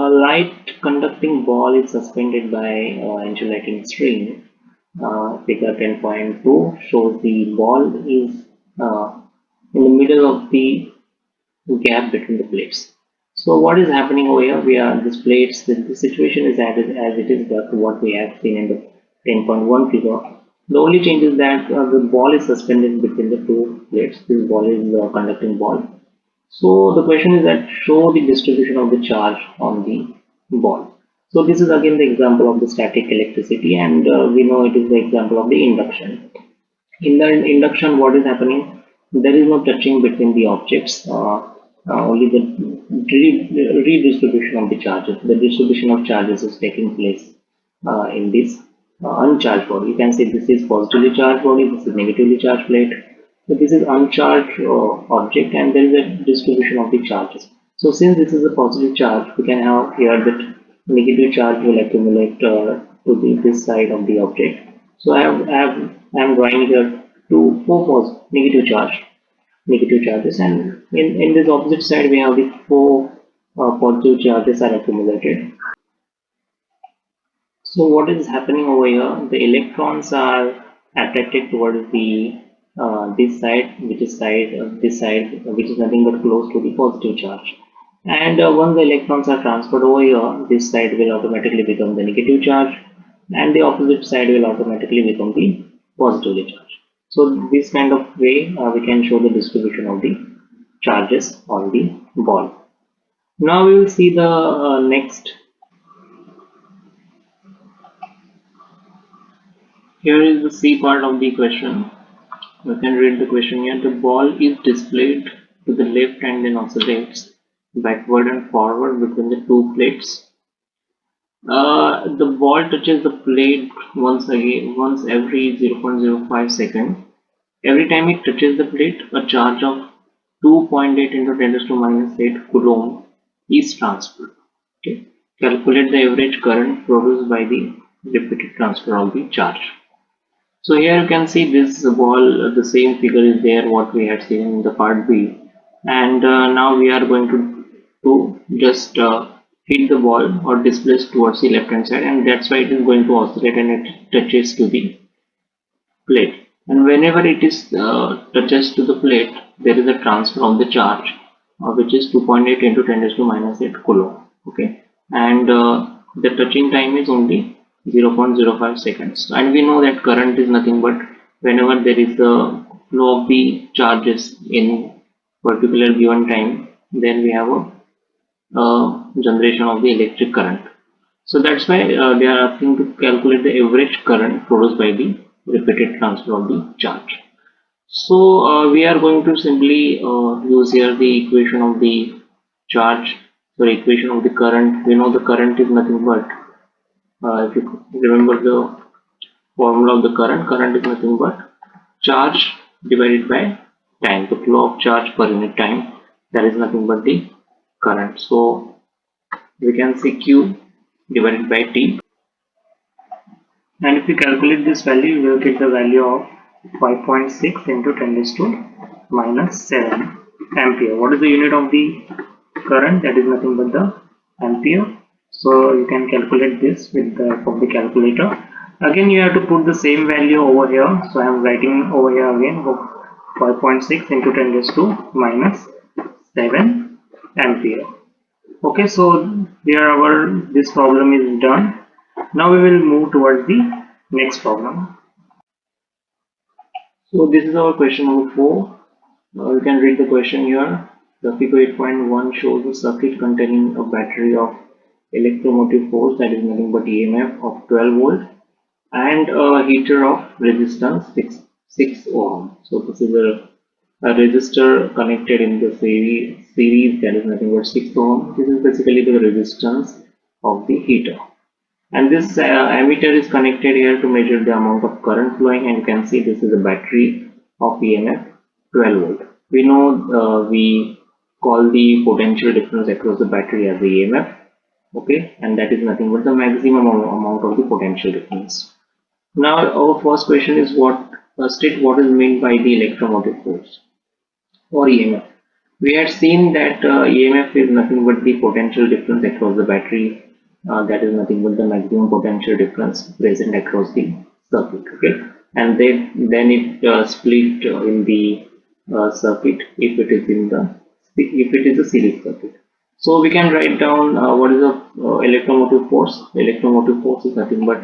A light conducting ball is suspended by insulating string. Figure 10.2 shows the ball is in the middle of the gap between the plates. So what is happening over here? We are this plates. The situation is as it is, but what we have seen in the 10.1 figure. The only change is that the ball is suspended between the two plates. This ball is the conducting ball. So the question is that show the distribution of the charge on the ball. So this is again the example of the static electricity, and we know it is the example of the induction. In the induction, what is happening? There is no touching between the objects, only the redistribution of the charges. The distribution of charges is taking place in this uncharged body. You can see this is positively charged body, this is negatively charged plate. So this is uncharged object, and there is a distribution of the charges. So since this is a positive charge, we can have here that negative charge will accumulate to this side of the object. So I am drawing here four negative charges, and in this opposite side we have the four positive charges are accumulated. So what is happening over here? The electrons are attracted towards the this side, which is this side, which is nothing but close to the positive charge. And once the electrons are transferred over here, this side will automatically become the negative charge, and the opposite side will automatically become the positively charged. So this kind of way we can show the distribution of the charges on the ball. Now we will see the next. Here is the C part of the question. We can read the question here. The ball is displayed to the left and then oscillates backward and forward between the two plates. The ball touches the plate once every 0.05 second. Every time it touches the plate, a charge of 2.8 into 10 to minus 8 coulomb is transferred. Okay. Calculate the average current produced by the repeated transfer of the charge. So here you can see this ball, the same figure is there what we had seen in the part B, and now we are going to just hit the ball or displace towards the left hand side, and that's why it is going to oscillate and it touches to the plate. And whenever it is touches to the plate, there is a transfer of the charge, which is 2.8 into 10 to minus 8 coulomb. Okay, and the touching time is only 0.05 seconds, and we know that current is nothing but whenever there is the flow of the charges in particular given time, then we have a generation of the electric current. So that's why they are asking to calculate the average current produced by the repeated transfer of the charge. So we are going to simply use here the equation of the charge, equation of the current. We know the current is nothing but if you remember the formula of the current is nothing but charge divided by time, the flow of charge per unit time, that is nothing but the current. So we can see Q divided by T, and if we calculate this value, we will get the value of 5.6 into 10 to minus 7 ampere. What is the unit of the current? That is nothing but the ampere. So you can calculate this with the help of the calculator. Again, you have to put the same value over here. So I am writing over here again 5.6 into 10 to minus 7 ampere. Okay, so here this problem is done. Now we will move towards the next problem. So this is our question number 4. You can read the question here. The figure 8.1 shows a circuit containing a battery of electromotive force, that is nothing but EMF of 12 volt, and a heater of resistance 6 ohm. So this is a resistor connected in the series, that is nothing but 6 ohm. This is basically the resistance of the heater, and this ammeter is connected here to measure the amount of current flowing, and you can see this is a battery of EMF 12 volt. We know we call the potential difference across the battery as the EMF. Okay, and that is nothing but the maximum amount of the potential difference. Now our first question is state what is meant by the electromotive force or EMF. We had seen that EMF is nothing but the potential difference across the battery. That is nothing but the maximum potential difference present across the circuit. Okay, and then it split in the circuit if it is in the if it is a series circuit. So we can write down what is the electromotive force. The electromotive force is nothing but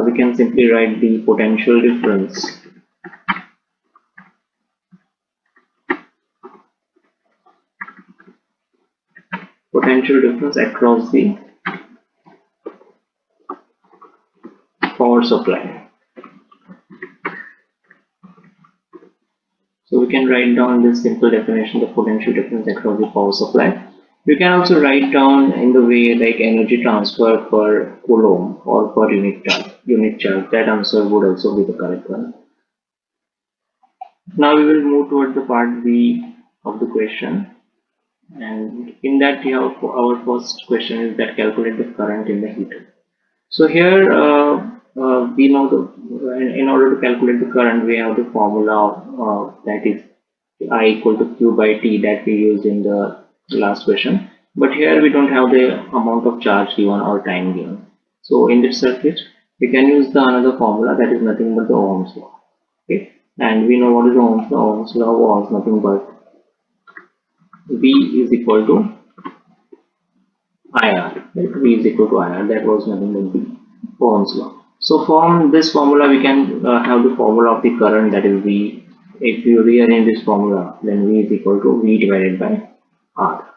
we can simply write the potential difference across the power supply. So we can write down this simple definition, the potential difference across the power supply. You can also write down in the way like energy transfer per coulomb or per unit charge. That answer would also be the correct one. Now we will move towards the part B of the question, and in that we have our first question is that calculate the current in the heater. So here we know in order to calculate the current we have the formula that is I equal to Q by T that we used in the last question, but here we don't have the amount of charge given or time given. So in this circuit we can use the another formula that is nothing but the Ohm's law. Okay, and we know what is the Ohm's law. Ohm's law was nothing but V is equal to IR. Right? V is equal to IR. That was nothing but the Ohm's law. So from this formula we can have the formula of the current, that is V. If you rearrange this formula, then V is equal to V divided by R.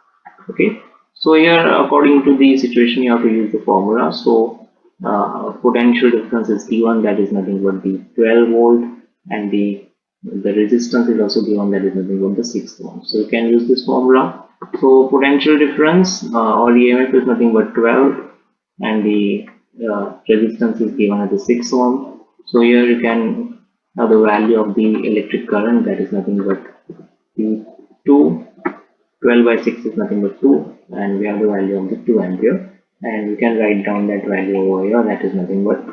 Okay. So here according to the situation you have to use the formula. So potential difference is given, that is nothing but the 12 volt, and the resistance is also given, that is nothing but the 6 ohm. So you can use this formula. So potential difference or EMF is nothing but 12, and the resistance is given as the 6 ohm. So here you can have the value of the electric current, that is nothing but the 2. 12 by 6 is nothing but 2, and we have the value of the 2 ampere, and we can write down that value over here, that is nothing but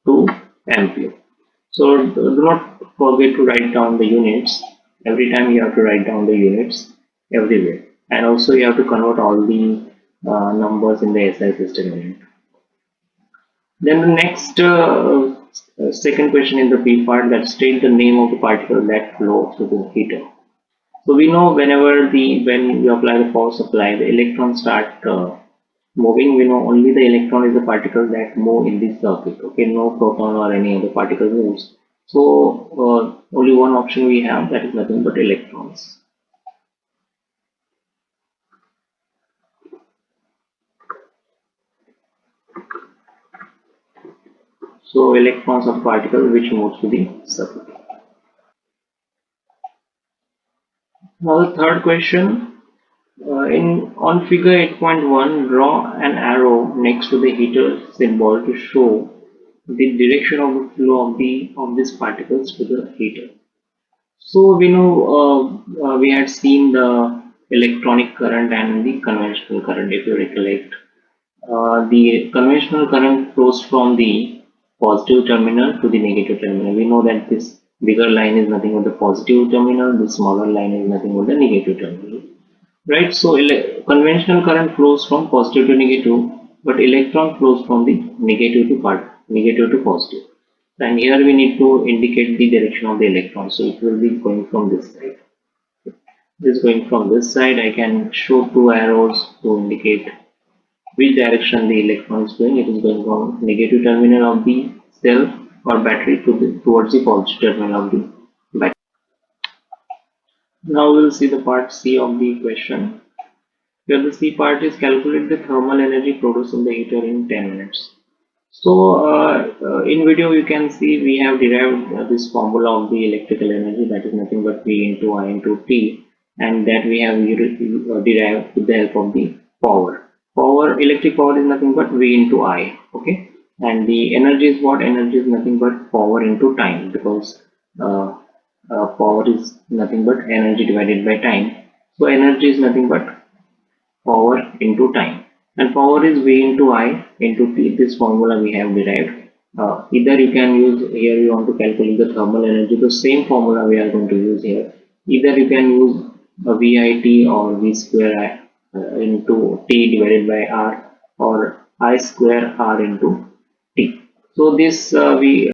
2 ampere. So do not forget to write down the units. Every time you have to write down the units everywhere, and also you have to convert all the numbers in the SI system unit. Then the next second question in the B part, that state the name of the particle that flow through the heater. So we know whenever when you apply the power supply, the electrons start moving. We know only the electron is the particle that move in this circuit. Okay, no proton or any other particle moves. So only one option we have, that is nothing but electrons. So electrons are particle which moves to the circuit. Now the third question, on figure 8.1, draw an arrow next to the heater symbol to show the direction of the flow of these particles to the heater. So we know we had seen the electronic current and the conventional current. If you recollect, the conventional current flows from the positive terminal to the negative terminal. We know that this bigger line is nothing but the positive terminal, the smaller line is nothing but the negative terminal, right? So conventional current flows from positive to negative, but electron flows from the negative to positive. And here we need to indicate the direction of the electron. So it will be going from this side. This is going from this side. I can show two arrows to indicate which direction the electron is going. It is going from negative terminal of the cell or battery towards the positive terminal of the battery. Now we will see the part C of the question. Here the C part is calculate the thermal energy produced in the heater in 10 minutes. So in video you can see we have derived this formula of the electrical energy, that is nothing but V into I into T, and that we have derived with the help of the power. Electric power is nothing but V into I. Okay, and the energy is what? Energy is nothing but power into time, because power is nothing but energy divided by time. So energy is nothing but power into time, and power is V into I into T. This formula we have derived. Either you can use, here you want to calculate the thermal energy, the same formula we are going to use here. Either you can use VIT or V square I into T divided by R, or I square R into T. So this we